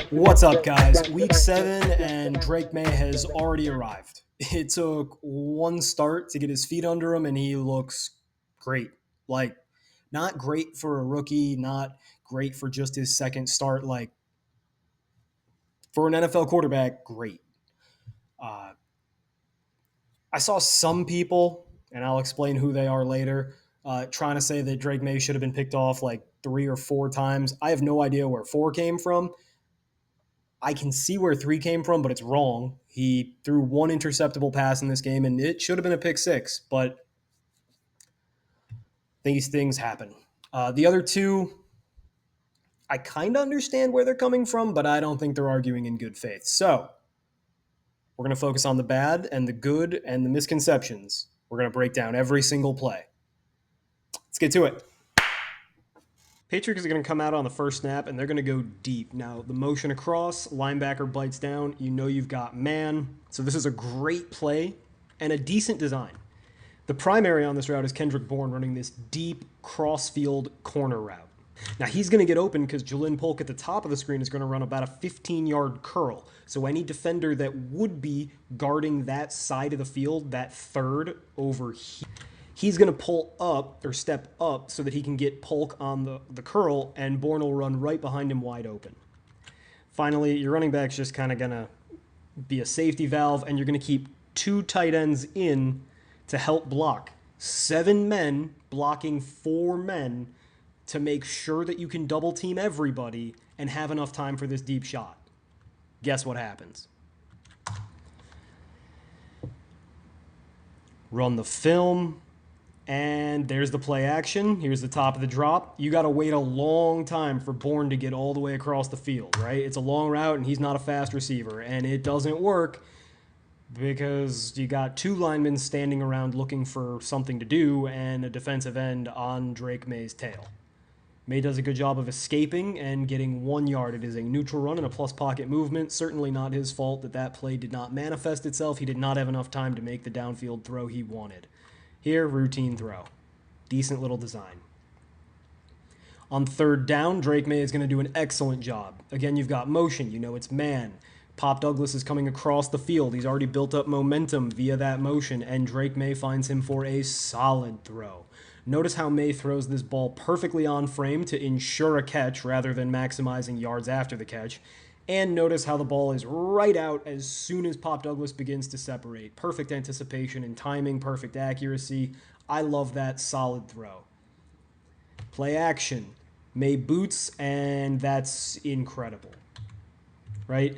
What's up, guys? Week 7, and Drake Maye has already arrived. It took one start to get his feet under him, and he looks great. Like, not great for a rookie, not great for just his second start. Like, for an NFL quarterback, great. Uh, I saw some people, and I'll explain who they are later, trying to say that Drake Maye should have been picked off like 3 or 4 times. I have no idea where 4 came from. I can see where 3 came from, but it's wrong. He threw one interceptable pass in this game, and it should have been a pick 6, but these things happen. The other 2, I kind of understand where they're coming from, but I don't think they're arguing in good faith. So we're going to focus on the bad and the good and the misconceptions. We're going to break down every single play. Let's get to it. Patriots are going to come out on the first snap, and they're going to go deep. Now, the motion across, linebacker bites down. You know you've got man. So this is a great play and a decent design. The primary on this route is Kendrick Bourne running this deep cross-field corner route. Now, he's going to get open because Jalen Polk at the top of the screen is going to run about a 15-yard curl. So any defender that would be guarding that side of the field, that third over here, he's going to pull up or step up so that he can get Polk on the curl, and Bourne will run right behind him wide open. Finally, your running back's just kind of going to be a safety valve, and you're going to keep 2 tight ends in to help block. 7 men blocking 4 men to make sure that you can double team everybody and have enough time for this deep shot. Guess what happens? Run the film, and there's the play action. Here's the top of the drop. You got to wait a long time for Bourne to get all the way across the field, right? It's a long route, and he's not a fast receiver, and it doesn't work because you got 2 linemen standing around looking for something to do and a defensive end on Drake Maye's tail. Maye does a good job of escaping and getting 1 yard. It is a neutral run and a plus pocket movement. Certainly not his fault that that play did not manifest itself. He did not have enough time to make the downfield throw he wanted. Here, routine throw. Decent little design. On 3rd down, Drake Maye is going to do an excellent job. Again, you've got motion. You know it's man. Pop Douglas is coming across the field. He's already built up momentum via that motion, and Drake Maye finds him for a solid throw. Notice how Maye throws this ball perfectly on frame to ensure a catch rather than maximizing yards after the catch. And notice how the ball is right out as soon as Pop Douglas begins to separate. Perfect anticipation and timing, perfect accuracy. I love that solid throw. Play action. Maye boots, and that's incredible. Right?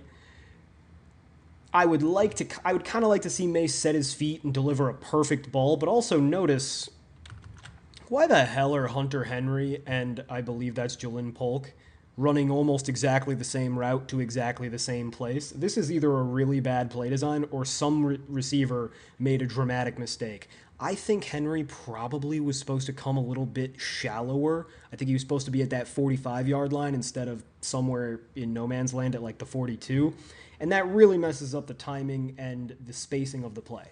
I would kind of like to see Maye set his feet and deliver a perfect ball, but also notice, why the hell are Hunter Henry and I believe that's Jalen Polk running almost exactly the same route to exactly the same place? This is either a really bad play design or some receiver made a dramatic mistake. I think Henry probably was supposed to come a little bit shallower. I think he was supposed to be at that 45-yard line instead of somewhere in no man's land at like the 42. And that really messes up the timing and the spacing of the play.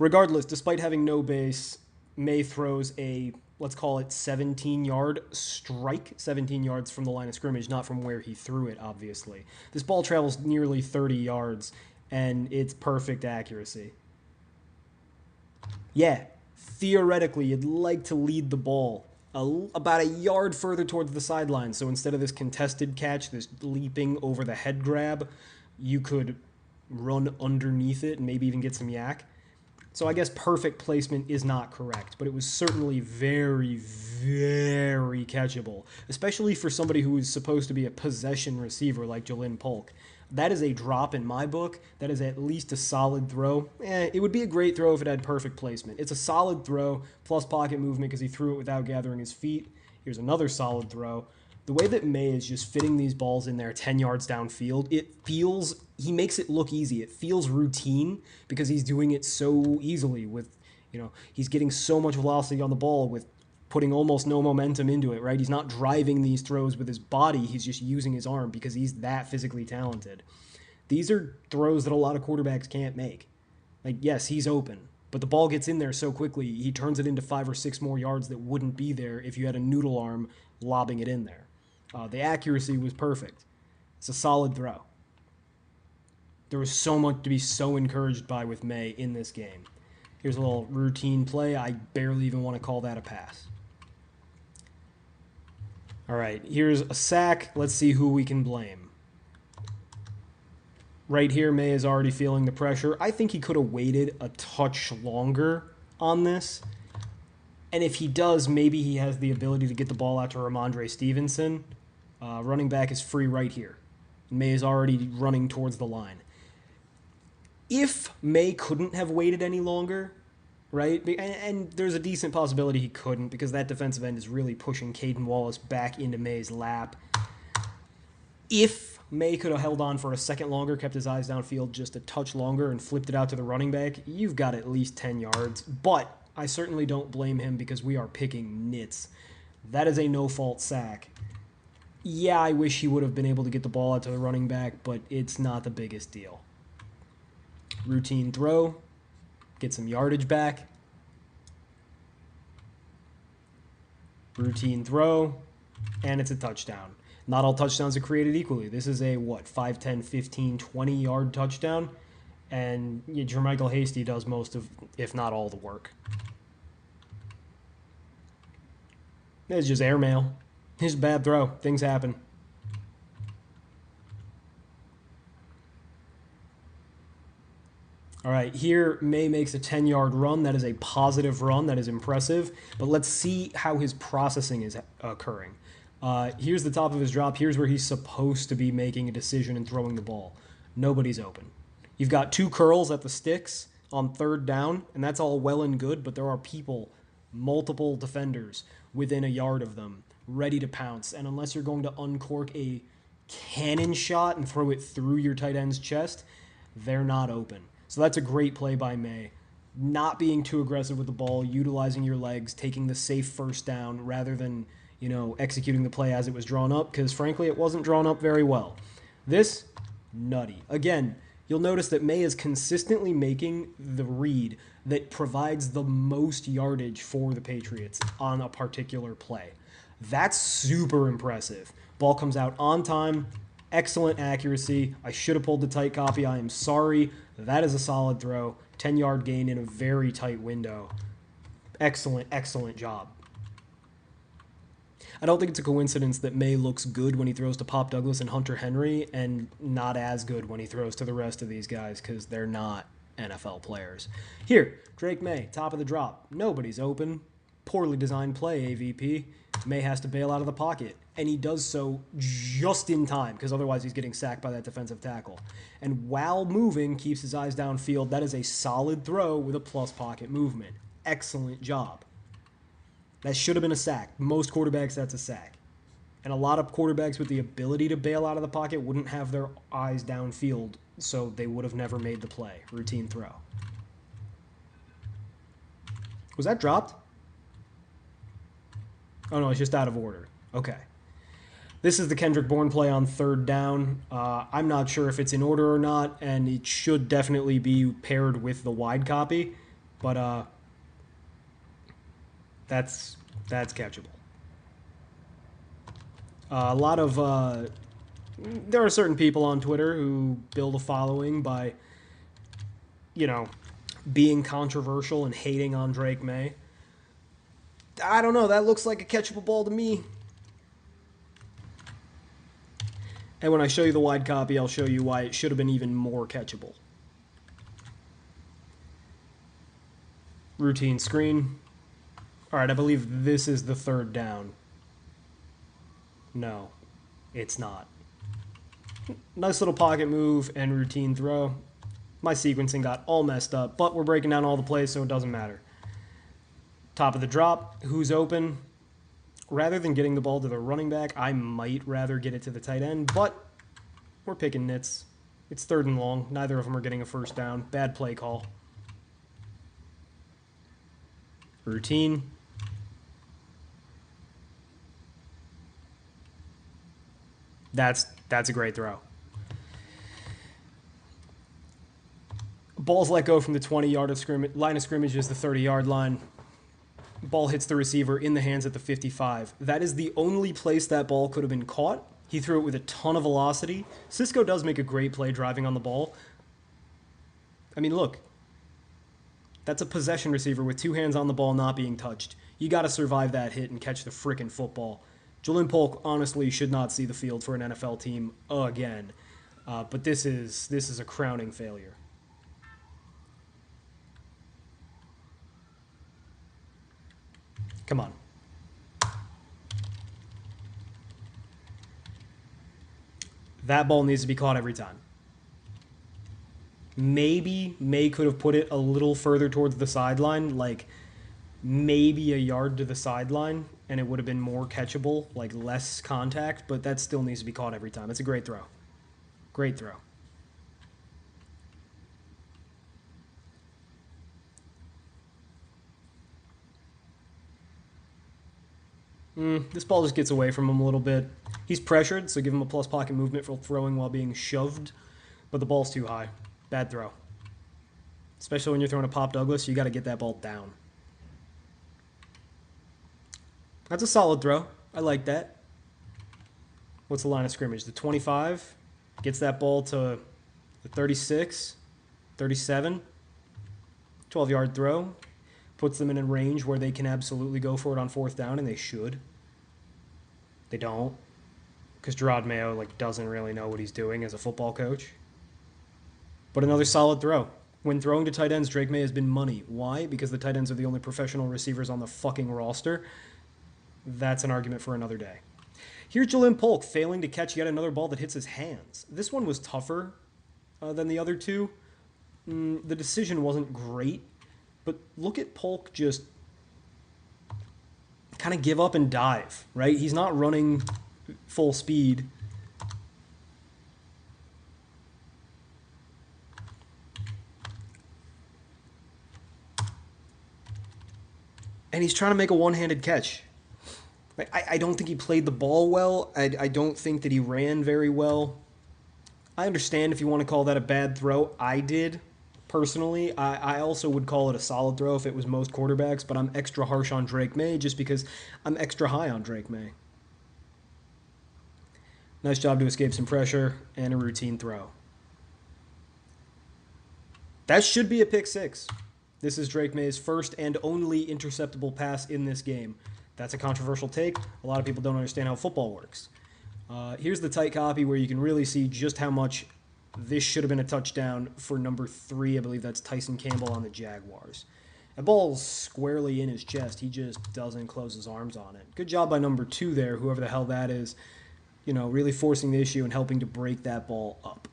Regardless, despite having no base, Maye throws a, let's call it 17-yard strike, 17 yards from the line of scrimmage, not from where he threw it, obviously. This ball travels nearly 30 yards, and it's perfect accuracy. Yeah, theoretically, you'd like to lead the ball about a yard further towards the sideline. So instead of this contested catch, this leaping over the head grab, you could run underneath it and maybe even get some yak. So I guess perfect placement is not correct, but it was certainly very, very catchable, especially for somebody who is supposed to be a possession receiver like Jalen Polk. That is a drop in my book. That is at least a solid throw. It would be a great throw if it had perfect placement. It's a solid throw, plus pocket movement because he threw it without gathering his feet. Here's another solid throw. The way that Maye is just fitting these balls in there 10 yards downfield, he makes it look easy. It feels routine because he's doing it so easily with, he's getting so much velocity on the ball with putting almost no momentum into it, right? He's not driving these throws with his body. He's just using his arm because he's that physically talented. These are throws that a lot of quarterbacks can't make. Like, yes, he's open. But the ball gets in there so quickly, he turns it into 5 or 6 more yards that wouldn't be there if you had a noodle arm lobbing it in there. The accuracy was perfect. It's a solid throw. There was so much to be so encouraged by with Maye in this game. Here's a little routine play. I barely even want to call that a pass. All right, here's a sack. Let's see who we can blame. Right here, Maye is already feeling the pressure. I think he could have waited a touch longer on this. And if he does, maybe he has the ability to get the ball out to Ramondre Stevenson. Running back is free right here. Maye is already running towards the line. If Maye couldn't have waited any longer, right, and there's a decent possibility he couldn't because that defensive end is really pushing Caden Wallace back into Maye's lap. If Maye could have held on for a second longer, kept his eyes downfield just a touch longer, and flipped it out to the running back, you've got at least 10 yards. But I certainly don't blame him because we are picking nits. That is a no-fault sack. Yeah, I wish he would have been able to get the ball out to the running back, but it's not the biggest deal. Routine throw, get some yardage back. Routine throw, and it's a touchdown. Not all touchdowns are created equally. This is a, 5, 10, 15, 20-yard touchdown, and Jermichael Hasty does most of, if not all, the work. It's just airmail. It's a bad throw. Things happen. All right, here Maye makes a 10-yard run. That is a positive run. That is impressive. But let's see how his processing is occurring. Here's the top of his drop. Here's where he's supposed to be making a decision and throwing the ball. Nobody's open. You've got 2 curls at the sticks on 3rd down, and that's all well and good, but there are people, multiple defenders, within a yard of them, ready to pounce. And unless you're going to uncork a cannon shot and throw it through your tight end's chest, they're not open. So that's a great play by Maye. Not being too aggressive with the ball, utilizing your legs, taking the safe first down rather than, executing the play as it was drawn up, because frankly, it wasn't drawn up very well. This, nutty. Again, you'll notice that Maye is consistently making the read that provides the most yardage for the Patriots on a particular play. That's super impressive. Ball comes out on time, excellent accuracy. I should have pulled the tight copy. I am sorry. That is a solid throw. 10-yard gain in a very tight window. Excellent, excellent job. I don't think it's a coincidence that Maye looks good when he throws to Pop Douglas and Hunter Henry and not as good when he throws to the rest of these guys because they're not NFL players. Here, Drake Maye, top of the drop. Nobody's open. Poorly designed play, AVP. Maye has to bail out of the pocket, and he does so just in time because otherwise he's getting sacked by that defensive tackle. And while moving, keeps his eyes downfield. That is a solid throw with a plus pocket movement. Excellent job. That should have been a sack. Most quarterbacks, that's a sack. And a lot of quarterbacks with the ability to bail out of the pocket wouldn't have their eyes downfield, so they would have never made the play. Routine throw. Was that dropped? Oh, no, it's just out of order. Okay. This is the Kendrick Bourne play on 3rd down. I'm not sure if it's in order or not, and it should definitely be paired with the wide copy, but that's catchable. A lot of there are certain people on Twitter who build a following by, being controversial and hating on Drake Maye. I don't know. That looks like a catchable ball to me. And when I show you the wide copy, I'll show you why it should have been even more catchable. Routine screen. All right, I believe this is the 3rd down. No, it's not. Nice little pocket move and routine throw. My sequencing got all messed up, but we're breaking down all the plays, so it doesn't matter. Top of the drop, who's open? Rather than getting the ball to the running back, I might rather get it to the tight end, but we're picking nits. It's 3rd and long. Neither of them are getting a first down. Bad play call. Routine. That's a great throw. Ball's let go from the 20-yard scrimmage line of scrimmage is the 30-yard line. Ball hits the receiver in the hands at the 55. That is the only place that ball could have been caught. He threw it with a ton of velocity. Cisco does make a great play driving on the ball. I mean, look. That's a possession receiver with two hands on the ball not being touched. You got to survive that hit and catch the frickin' football. Julian Polk honestly should not see the field for an NFL team again. But this is a crowning failure. Come on. That ball needs to be caught every time. Maybe May could have put it a little further towards the sideline, like maybe a yard to the sideline, and it would have been more catchable, like less contact, but that still needs to be caught every time. It's a great throw. Great throw. This ball just gets away from him a little bit. He's pressured, so give him a plus pocket movement for throwing while being shoved, but the ball's too high. Bad throw. Especially when you're throwing a Pop Douglas, you got to get that ball down. That's a solid throw. I like that. What's the line of scrimmage? The 25 gets that ball to the 36, 37, 12-yard throw. Puts them in a range where they can absolutely go for it on fourth down, and they should. They don't, because Drake Maye doesn't really know what he's doing as a football coach. But another solid throw. When throwing to tight ends, Drake Maye has been money. Why? Because the tight ends are the only professional receivers on the fucking roster. That's an argument for another day. Here's Julian Polk failing to catch yet another ball that hits his hands. This one was tougher than the other two. The decision wasn't great. But look at Polk just kind of give up and dive, right? He's not running full speed. And he's trying to make a one-handed catch. I don't think he played the ball well. I don't think that he ran very well. I understand if you want to call that a bad throw. I did. Personally, I also would call it a solid throw if it was most quarterbacks, but I'm extra harsh on Drake Maye just because I'm extra high on Drake Maye. Nice job to escape some pressure and a routine throw. That should be a pick six. This is Drake Maye's first and only interceptable pass in this game. That's a controversial take. A lot of people don't understand how football works. Here's the tight copy where you can really see just how much this should have been a touchdown for number 3. I believe that's Tyson Campbell on the Jaguars. That ball's squarely in his chest. He just doesn't close his arms on it. Good job by number 2 there, whoever the hell that is, really forcing the issue and helping to break that ball up.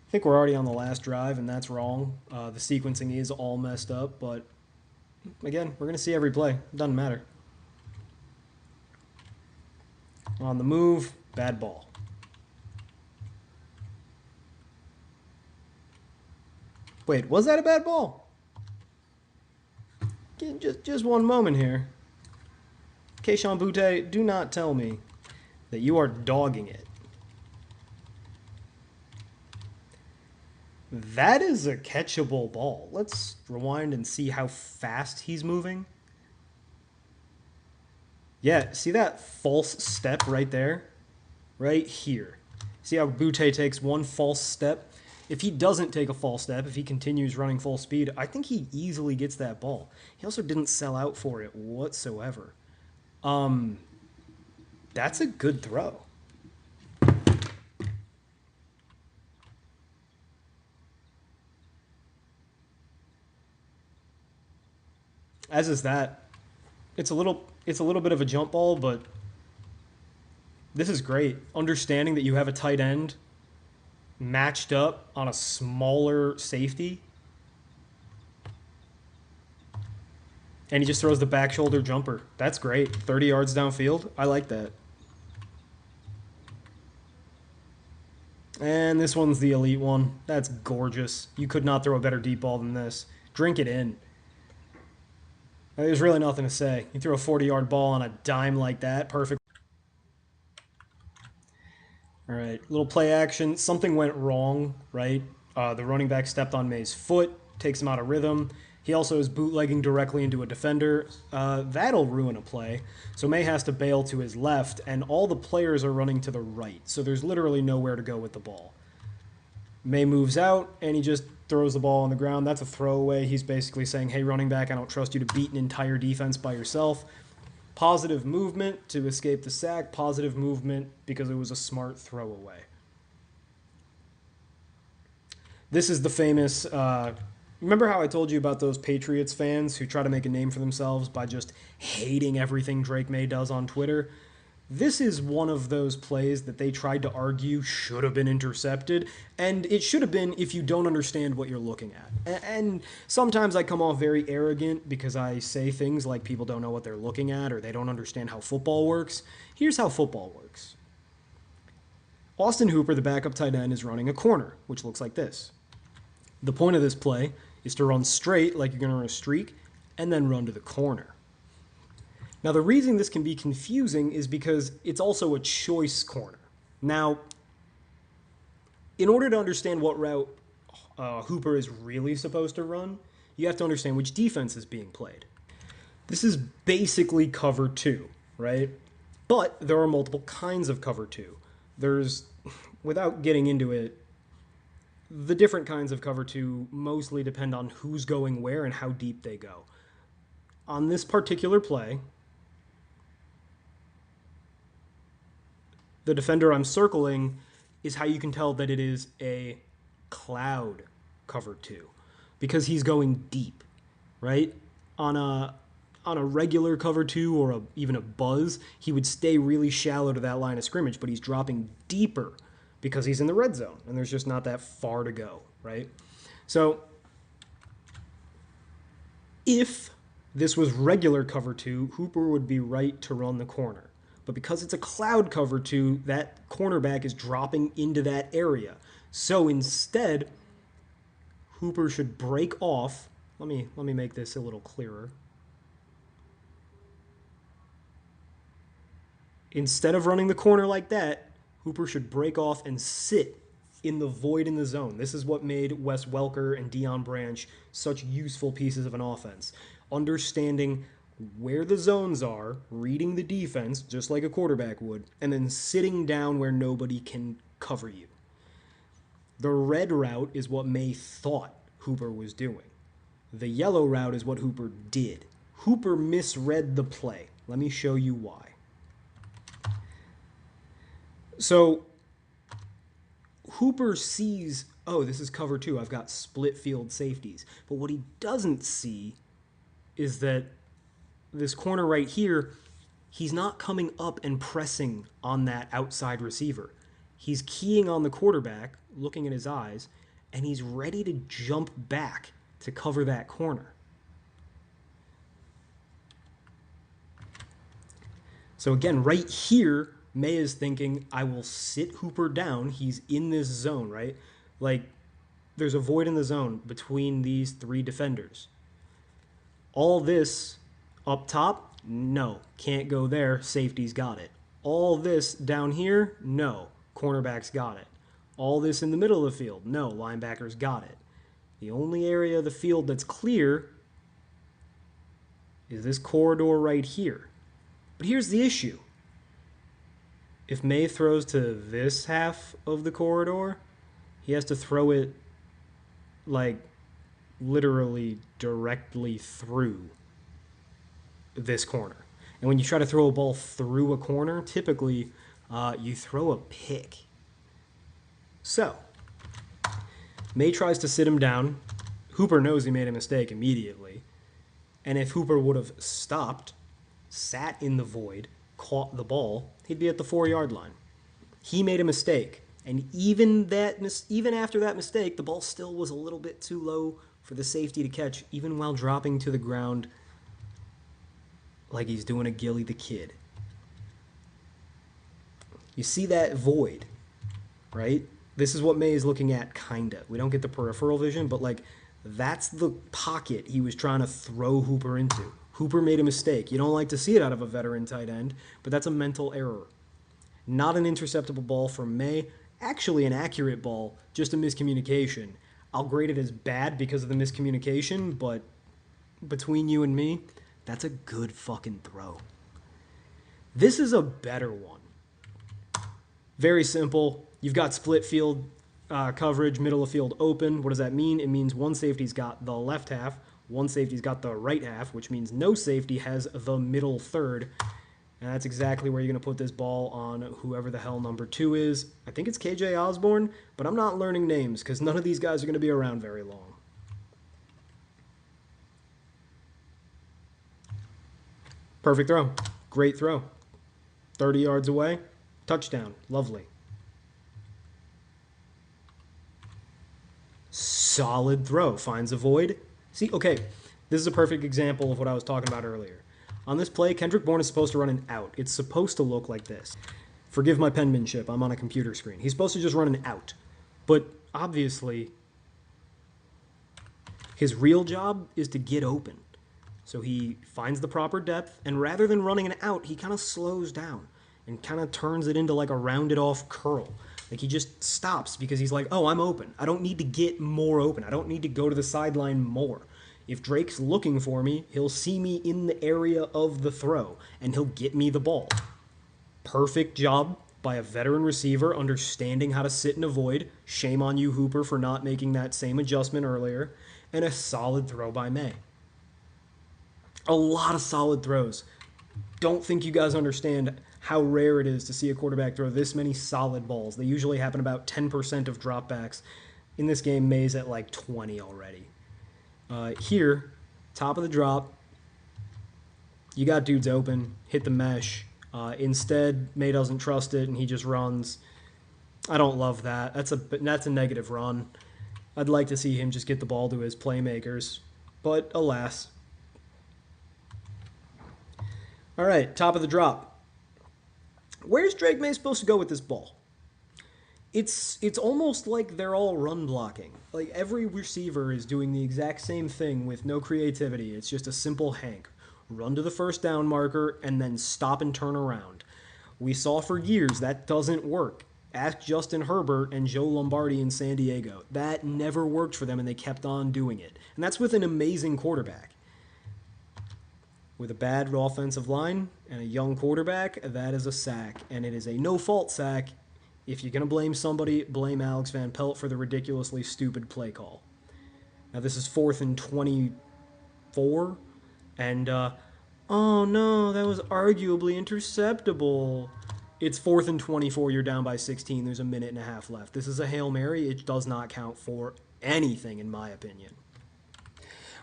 I think we're already on the last drive, and that's wrong. The sequencing is all messed up, but again, we're going to see every play. It doesn't matter. On the move, bad ball. Wait, was that a bad ball? Just one moment here. Keishawn Butte, do not tell me that you are dogging it. That is a catchable ball. Let's rewind and see how fast he's moving. Yeah, see that false step right there? Right here. See how Butte takes one false step? If he doesn't take a false step, if he continues running full speed, I think he easily gets that ball. He also didn't sell out for it whatsoever. That's a good throw. As is that. It's a little bit of a jump ball, but this is great. Understanding that you have a tight end matched up on a smaller safety. And he just throws the back shoulder jumper. That's great. 30 yards downfield. I like that. And this one's the elite one. That's gorgeous. You could not throw a better deep ball than this. Drink it in. There's really nothing to say. You throw a 40-yard ball on a dime like that, perfect. All right, little play action. Something went wrong, right? The running back stepped on Maye's foot, takes him out of rhythm. He also is bootlegging directly into a defender. That'll ruin a play. So Maye has to bail to his left, and all the players are running to the right. So there's literally nowhere to go with the ball. Maye moves out, and he just throws the ball on the ground. That's a throwaway. He's basically saying, hey, running back, I don't trust you to beat an entire defense by yourself. Positive movement to escape the sack. Positive movement because it was a smart throwaway. This is the famous... remember how I told you about those Patriots fans who try to make a name for themselves by just hating everything Drake Maye does on Twitter? This is one of those plays that they tried to argue should have been intercepted, and it should have been if you don't understand what you're looking at. And sometimes I come off very arrogant because I say things like people don't know what they're looking at or they don't understand how football works. Here's how football works. Austin Hooper, the backup tight end, is running a corner, which looks like this. The point of this play is to run straight like you're going to run a streak and then run to the corner. Now, the reason this can be confusing is because it's also a choice corner. Now, in order to understand what route Hooper is really supposed to run, you have to understand which defense is being played. This is basically cover 2, right? But there are multiple kinds of cover 2. There's, without getting into it, the different kinds of cover 2 mostly depend on who's going where and how deep they go. On this particular play, the defender I'm circling is how you can tell that it is a cloud cover 2 because he's going deep, right? On a regular cover 2 or even a buzz, he would stay really shallow to that line of scrimmage, but he's dropping deeper because he's in the red zone and there's just not that far to go, right? So if this was regular cover 2, Hooper would be right to run the corner. But because it's a cloud cover 2, that cornerback is dropping into that area. So instead, Hooper should break off. Let me make this a little clearer. Instead of running the corner like that, Hooper should break off and sit in the void in the zone. This is what made Wes Welker and Deion Branch such useful pieces of an offense. Understanding where the zones are, reading the defense, just like a quarterback would, and then sitting down where nobody can cover you. The red route is what Maye thought Hooper was doing. The yellow route is what Hooper did. Hooper misread the play. Let me show you why. So Hooper sees, oh, this is cover 2. I've got split field safeties. But what he doesn't see is that this corner right here, he's not coming up and pressing on that outside receiver. He's keying on the quarterback, looking at his eyes, and he's ready to jump back to cover that corner. So again, right here, Maye is thinking, I will sit Hooper down. He's in this zone, right? Like, there's a void in the zone between these 3 defenders. All this up top, no, can't go there. Safety's got it. All this down here, no, cornerback's got it. All this in the middle of the field, no, linebacker's got it. The only area of the field that's clear is this corridor right here. But here's the issue. If Maye throws to this half of the corridor, he has to throw it like literally directly through this corner. And when you try to throw a ball through a corner, typically you throw a pick. So Maye tries to sit him down. Hooper knows he made a mistake immediately. And if Hooper would have stopped, sat in the void, caught the ball, he'd be at the 4-yard line. He made a mistake. And even after that mistake, the ball still was a little bit too low for the safety to catch, even while dropping to the ground like he's doing a Gilly the Kid. You see that void, right? This is what Maye is looking at, kinda. We don't get the peripheral vision, but like that's the pocket he was trying to throw Hooper into. Hooper made a mistake. You don't like to see it out of a veteran tight end, but that's a mental error. Not an interceptable ball from May. Actually, an accurate ball, just a miscommunication. I'll grade it as bad because of the miscommunication, but between you and me, that's a good fucking throw. This is a better one. Very simple. You've got split field coverage, middle of field open. What does that mean? It means one safety's got the left half, one safety's got the right half, which means no safety has the middle third. And that's exactly where you're going to put this ball on whoever the hell number 2 is. I think it's KJ Osborne, but I'm not learning names because none of these guys are going to be around very long. Perfect throw. Great throw. 30 yards away. Touchdown. Lovely. Solid throw. Finds a void. See, okay, this is a perfect example of what I was talking about earlier. On this play, Kendrick Bourne is supposed to run an out. It's supposed to look like this. Forgive my penmanship. I'm on a computer screen. He's supposed to just run an out. But obviously, his real job is to get open. So he finds the proper depth, and rather than running an out, he kind of slows down and kind of turns it into like a rounded off curl. Like he just stops because he's like, oh, I'm open. I don't need to get more open. I don't need to go to the sideline more. If Drake's looking for me, he'll see me in the area of the throw, and he'll get me the ball. Perfect job by a veteran receiver understanding how to sit and avoid. Shame on you, Hooper, for not making that same adjustment earlier. And a solid throw by May. A lot of solid throws. Don't think you guys understand how rare it is to see a quarterback throw this many solid balls. They usually happen about 10% of dropbacks. In this game, May's at like 20 already. Here, top of the drop, you got dudes open, hit the mesh. Instead, May doesn't trust it, and he just runs. I don't love that. That's a negative run. I'd like to see him just get the ball to his playmakers, but alas. All right, top of the drop. Where's Drake Maye supposed to go with this ball? It's almost like they're all run blocking. Like every receiver is doing the exact same thing with no creativity. It's just a simple hank. Run to the first down marker and then stop and turn around. We saw for years that doesn't work. Ask Justin Herbert and Joe Lombardi in San Diego. That never worked for them, and they kept on doing it. And that's with an amazing quarterback. With a bad offensive line and a young quarterback, that is a sack. And it is a no-fault sack. If you're going to blame somebody, blame Alex Van Pelt for the ridiculously stupid play call. Now, this is 4th and 24. And, oh no, that was arguably interceptable. It's 4th and 24. You're down by 16. There's a minute and a half left. This is a Hail Mary. It does not count for anything, in my opinion.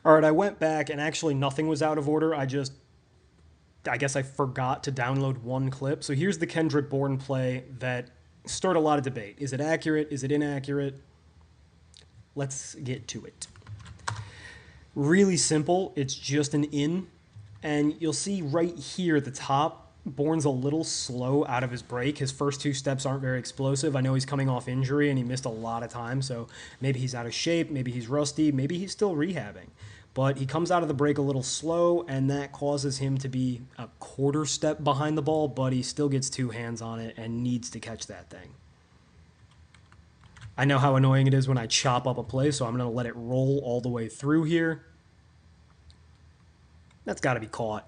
All right, I went back, and actually nothing was out of order. I guess I forgot to download one clip. So here's the Kendrick Bourne play that stirred a lot of debate. Is it accurate? Is it inaccurate? Let's get to it. Really simple. It's just an in. And you'll see right here at the top, Bourne's a little slow out of his break. His first 2 steps aren't very explosive. I know he's coming off injury and he missed a lot of time, so maybe he's out of shape, maybe he's rusty, maybe he's still rehabbing. But he comes out of the break a little slow, and that causes him to be a quarter step behind the ball, but he still gets 2 hands on it and needs to catch that thing. I know how annoying it is when I chop up a play, so I'm going to let it roll all the way through here. That's got to be caught.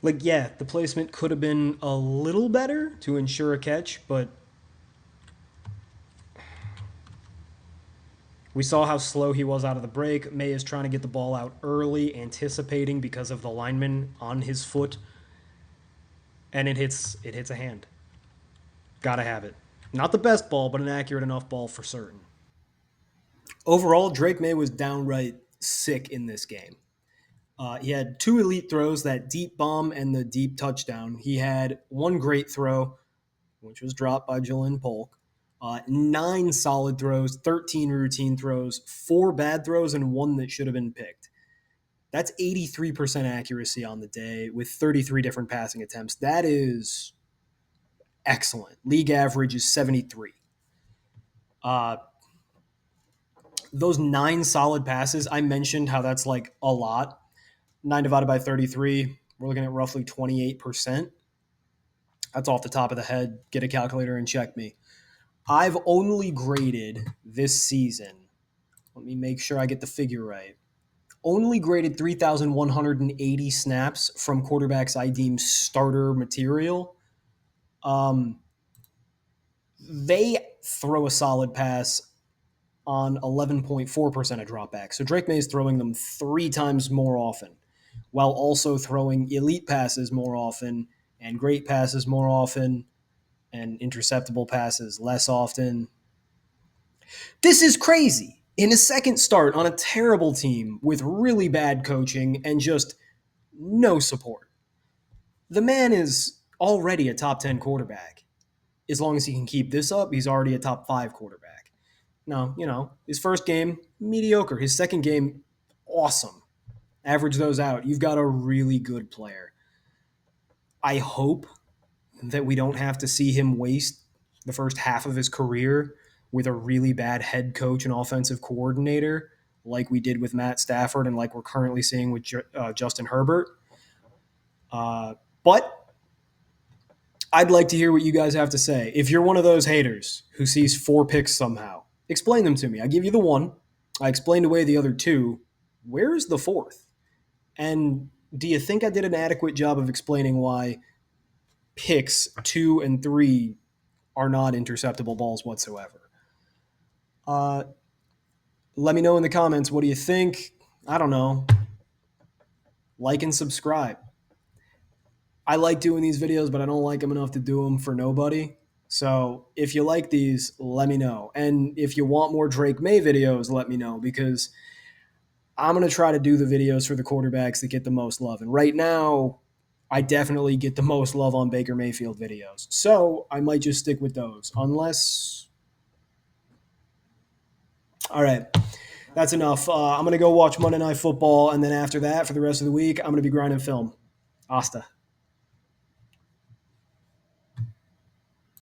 Like, yeah, the placement could have been a little better to ensure a catch, but we saw how slow he was out of the break. May is trying to get the ball out early, anticipating because of the lineman on his foot, and it hits a hand. Gotta have it. Not the best ball, but an accurate enough ball for certain. Overall, Drake Maye was downright sick in this game. He had 2 elite throws, that deep bomb and the deep touchdown. He had 1 great throw, which was dropped by Jalen Polk. 9 solid throws, 13 routine throws, 4 bad throws, and 1 that should have been picked. That's 83% accuracy on the day with 33 different passing attempts. That is excellent. League average is 73. Those 9 solid passes, I mentioned how that's like a lot. 9 divided by 33, We're looking at roughly 28%. That's off the top of the head. Get a calculator and check me. I've only graded this season. Let me make sure I get the figure right. Only graded 3,180 snaps from quarterbacks I deem starter material. They throw a solid pass on 11.4% of dropbacks. So Drake Maye is throwing them 3 times more often, while also throwing elite passes more often and great passes more often and interceptable passes less often. This is crazy. In a second start on a terrible team with really bad coaching and just no support. The man is already a top 10 quarterback. As long as he can keep this up, he's already a top 5 quarterback. No, his first game, mediocre. His second game, awesome. Average those out. You've got a really good player. I hope that we don't have to see him waste the first half of his career with a really bad head coach and offensive coordinator like we did with Matt Stafford and like we're currently seeing with Justin Herbert. But I'd like to hear what you guys have to say. If you're one of those haters who sees 4 picks somehow, explain them to me. I give you the 1. I explained away the other 2. Where's the 4th? And do you think I did an adequate job of explaining why picks 2 and 3 are not interceptable balls whatsoever? Let me know in the comments. What do you think? I don't know. Like and subscribe. I like doing these videos, but I don't like them enough to do them for nobody. So if you like these, let me know. And if you want more Drake Maye videos, let me know, because I'm going to try to do the videos for the quarterbacks that get the most love. And right now, I definitely get the most love on Baker Mayfield videos. So I might just stick with those, unless... All right. That's enough. I'm going to go watch Monday Night Football, and then after that, for the rest of the week, I'm going to be grinding film. Asta.